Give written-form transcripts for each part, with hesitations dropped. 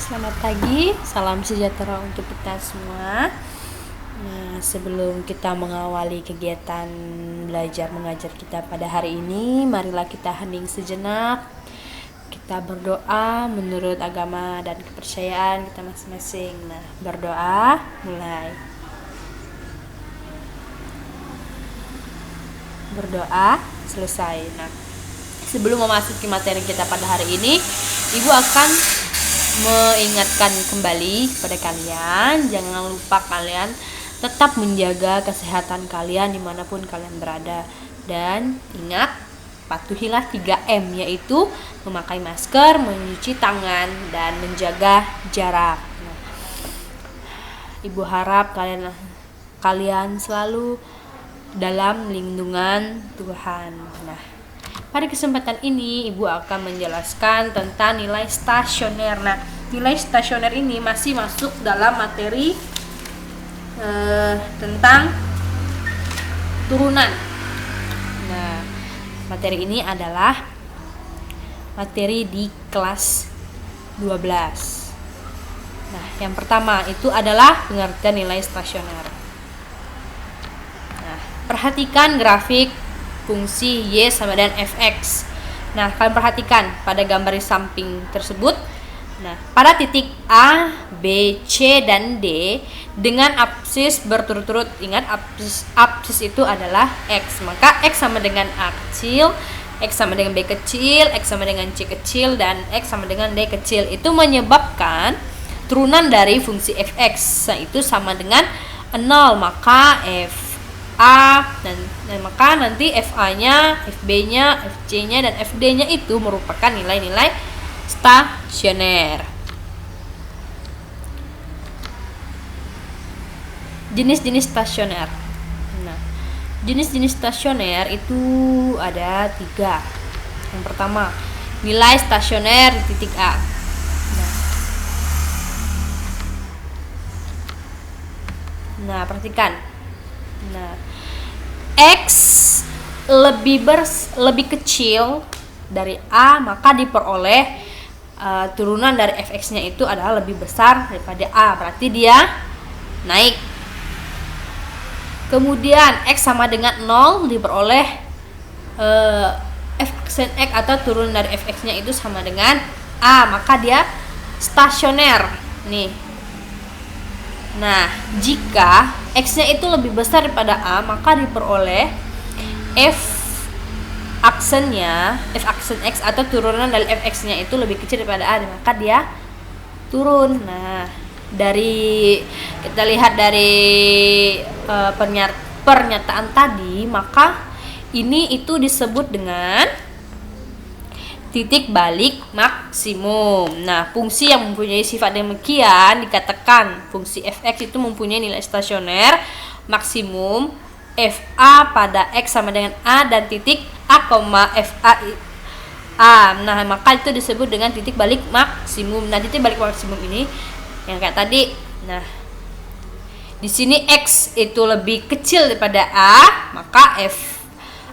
Selamat pagi, salam sejahtera untuk kita semua. Nah, sebelum kita mengawali kegiatan belajar mengajar kita pada hari ini, marilah kita hening sejenak. Kita berdoa menurut agama dan kepercayaan kita masing-masing. Nah, berdoa, mulai. Berdoa, selesai. Nah, sebelum memasuki materi kita pada hari ini, Ibu akan mengingatkan kembali pada kalian, jangan lupa kalian tetap menjaga kesehatan kalian dimanapun kalian berada, dan ingat, patuhilah 3M, yaitu memakai masker, mencuci tangan, dan menjaga jarak. Nah, Ibu harap kalian selalu dalam lindungan Tuhan. Nah, pada kesempatan ini Ibu akan menjelaskan tentang nilai stasioner. Nah, nilai stasioner ini masih masuk dalam materi tentang turunan. Nah, materi ini adalah materi di kelas 12. Nah, yang pertama itu adalah pengertian nilai stasioner. Nah, perhatikan grafik fungsi Y sama dengan Fx. Nah, kalian perhatikan pada gambar di samping tersebut. Nah, pada titik A, B, C, dan D dengan absis berturut-turut. Ingat, absis itu adalah X. Maka X sama dengan A kecil, X sama dengan B kecil, X sama dengan C kecil, dan X sama dengan D kecil. Itu menyebabkan turunan dari fungsi Fx, yaitu sama dengan 0. Maka A dan maka nanti FA-nya, FB-nya, FC-nya, dan FD-nya itu merupakan nilai-nilai stasioner. Jenis-jenis stasioner. Nah, jenis-jenis stasioner itu ada 3. Yang pertama, nilai stasioner di titik A. Nah, perhatikan. Nah, X lebih kecil dari A, maka diperoleh turunan dari Fx-nya itu adalah lebih besar daripada A, berarti dia naik. Kemudian X sama dengan 0 diperoleh Fx X atau turunan dari Fx-nya itu sama dengan A, maka dia stasioner. Nih. Nah, jika X-nya itu lebih besar daripada A, maka diperoleh F aksen X atau turunan dari Fx-nya itu lebih kecil daripada A, maka dia turun. Nah, kita lihat dari pernyataan tadi, maka ini itu disebut dengan titik balik maksimum. Nah, fungsi yang mempunyai sifat demikian dikatakan fungsi Fx itu mempunyai nilai stasioner maksimum Fa pada X sama dengan A dan titik A, Fa A. Nah, maka itu disebut dengan titik balik maksimum. Nah, titik balik maksimum ini yang kayak tadi. Nah, di sini X itu lebih kecil daripada A, maka F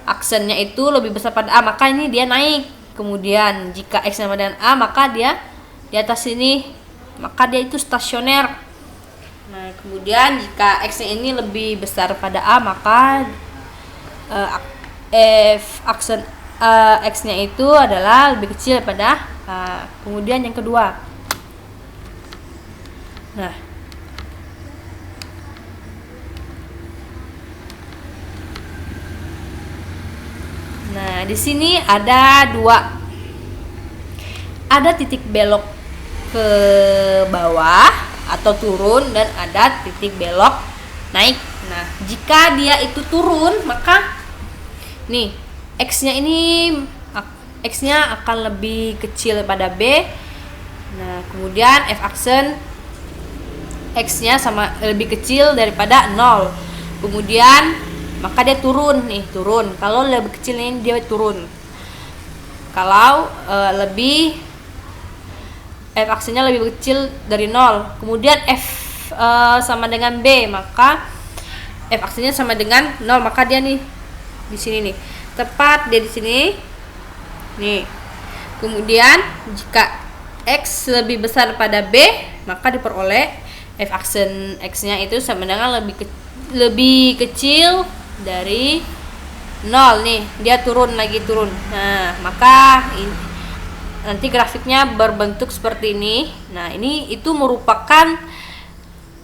aksennya itu lebih besar pada A, maka ini dia naik. Kemudian jika X sama dengan A, maka dia di atas sini, maka dia itu stasioner. Nah, kemudian jika X-nya ini lebih besar pada A, maka aksen X-nya itu adalah lebih kecil daripada A. Kemudian yang kedua. Nah, di sini ada 2. Ada titik belok ke bawah atau turun, dan ada titik belok naik. Nah, jika dia itu turun, maka nih X-nya akan lebih kecil daripada B. Nah, kemudian F aksen X-nya sama lebih kecil daripada 0. Kemudian maka dia turun. Kalau lebih kecil ini dia turun. Kalau F aksennya lebih kecil dari 0. Kemudian F sama dengan B, maka F aksennya sama dengan 0, maka dia nih di sini nih. Tepat dia di sini. Nih. Kemudian jika X lebih besar pada B, maka diperoleh f aksen X-nya itu sama dengan lebih kecil dari 0 nih. Dia turun. Nah, maka nanti grafiknya berbentuk seperti ini. Nah, itu merupakan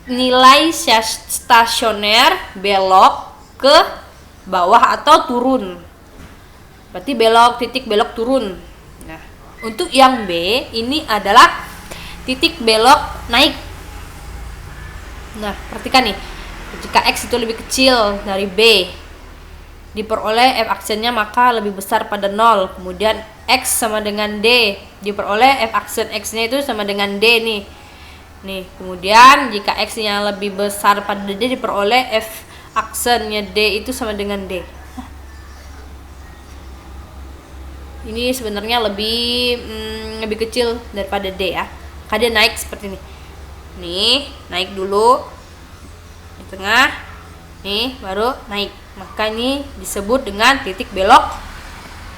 nilai stasioner belok ke bawah atau turun. Berarti titik belok turun. Nah, untuk yang B ini adalah titik belok naik. Nah, perhatikan nih. Jika X itu lebih kecil dari B, diperoleh f aksennya maka lebih besar pada 0. Kemudian X sama dengan D, diperoleh f aksen X-nya itu sama dengan D nih. Kemudian jika X-nya lebih besar pada D, diperoleh f aksennya D itu sama dengan D. Ini sebenarnya lebih kecil daripada D ya. Maka dia naik seperti ini. Nih, naik dulu di tengah. Nih, baru naik. Maka ini disebut dengan titik belok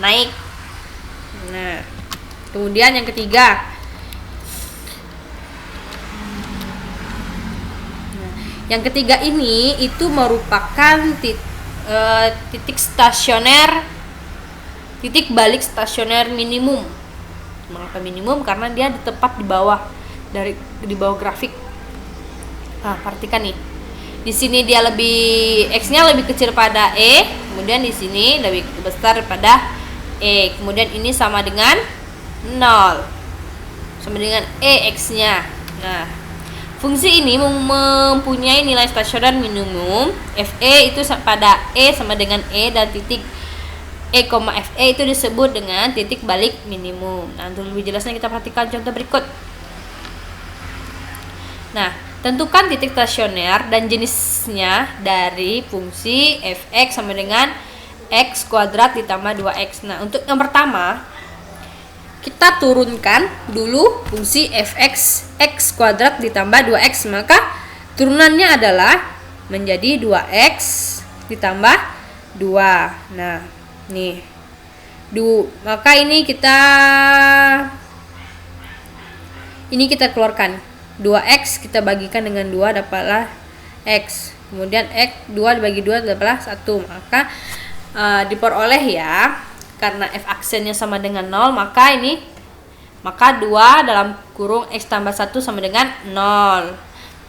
naik. Nah, kemudian yang ketiga. Yang ketiga ini itu merupakan titik stasioner, titik balik stasioner minimum. Mengapa minimum? Karena dia tepat di bawah grafik. Nah, perhatikan nih. Di sini dia X-nya lebih kecil pada E, kemudian di sini lebih besar pada E. Kemudian ini sama dengan 0. Sama dengan E X-nya. Nah, fungsi ini mempunyai nilai stasioner minimum. FE itu pada E sama dengan E, dan titik E, FE itu disebut dengan titik balik minimum. Nah, untuk lebih jelasnya kita perhatikan contoh berikut. Nah, tentukan titik stasioner dan jenisnya dari fungsi fx sama dengan x kuadrat ditambah 2x. Nah, untuk yang pertama, kita turunkan dulu fungsi fx x kuadrat ditambah 2x. Maka turunannya adalah menjadi 2x ditambah 2. Nah, nih. Maka ini kita keluarkan. 2x kita bagikan dengan 2 dapatlah x. Kemudian x 2 dibagi 2 dapatlah 1. Maka diperoleh ya, karena f aksennya sama dengan 0, maka 2 dalam kurung x tambah 1 sama dengan 0.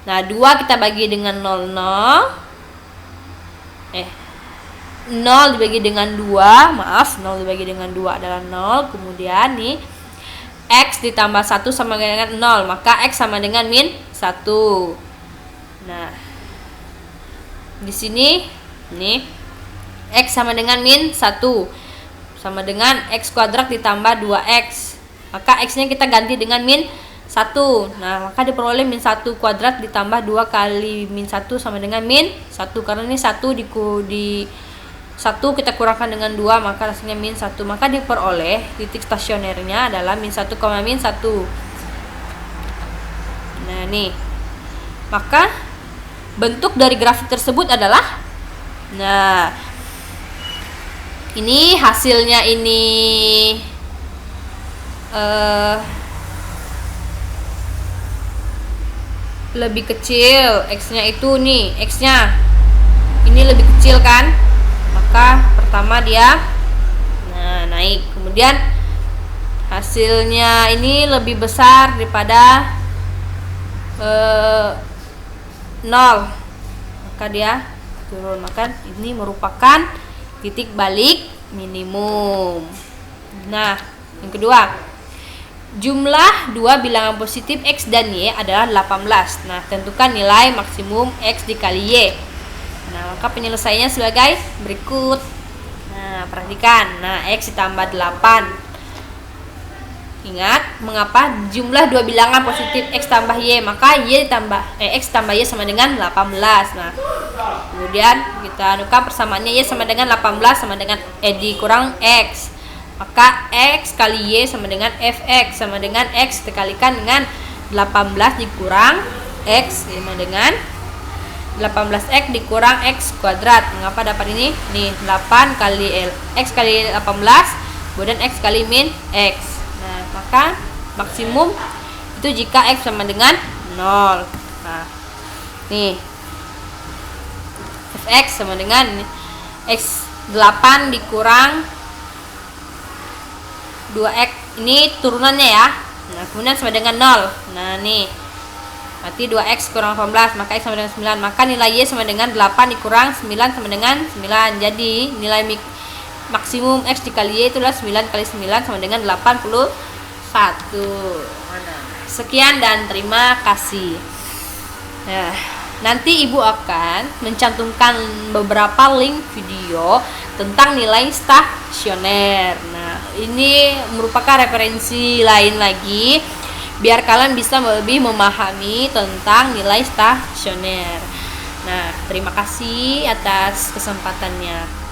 Nah, 2 kita bagi dengan 0 dibagi dengan 2, 0 dibagi dengan 2 adalah 0. Kemudian nih, x ditambah 1 sama dengan 0, maka x sama dengan min 1. Nah, di sini nih x sama dengan min 1 sama dengan x kuadrat ditambah 2x. Maka x-nya kita ganti dengan min 1. Nah, maka diperoleh min 1 kuadrat ditambah 2 kali min 1 sama dengan min 1. Karena ini 1 di 1 kita kurangkan dengan 2, maka hasilnya min 1. Maka diperoleh titik stasionernya adalah min 1, min 1. Nah, nih. Maka bentuk dari grafik tersebut adalah, nah, ini hasilnya ini lebih kecil. X-nya itu nih, X-nya ini lebih kecil kan? Maka pertama dia naik. Kemudian hasilnya ini lebih besar daripada 0, maka dia turun. Maka ini merupakan titik balik minimum. Nah, yang kedua, jumlah dua bilangan positif x dan y adalah 18. Nah, tentukan nilai maksimum x dikali y. Nah, maka penyelesaiannya sebagai berikut. Nah, perhatikan. Nah, x ditambah 8. Ingat, mengapa jumlah dua bilangan positif x tambah y, maka x tambah y sama dengan 18. Nah, kemudian kita anukan persamaannya y sama dengan 18 sama dengan dikurang x. Maka x kali y sama dengan fx sama dengan x dikalikan dengan 18 dikurang x sama dengan 18x dikurang x kuadrat. Mengapa dapat ini? Nih, 8 kali x kali 18 kemudian x kali min x. Nah, maka maksimum itu jika X sama dengan 0. Nah, nih fx sama dengan X 8 dikurang 2X, ini turunannya ya. Nah, kemudian sama dengan 0. Nah, nih berarti 2X kurang 18, maka X sama dengan 9. Maka nilai Y sama dengan 8 dikurang 9 sama dengan 9. Jadi nilai maksimum X dikali Y itulah 9 kali 9 sama dengan 81. Sekian dan terima kasih. Nah, nanti Ibu akan mencantumkan beberapa link video tentang nilai stasioner. Nah, ini merupakan referensi lain lagi biar kalian bisa lebih memahami tentang nilai stasioner. Nah, terima kasih atas kesempatannya.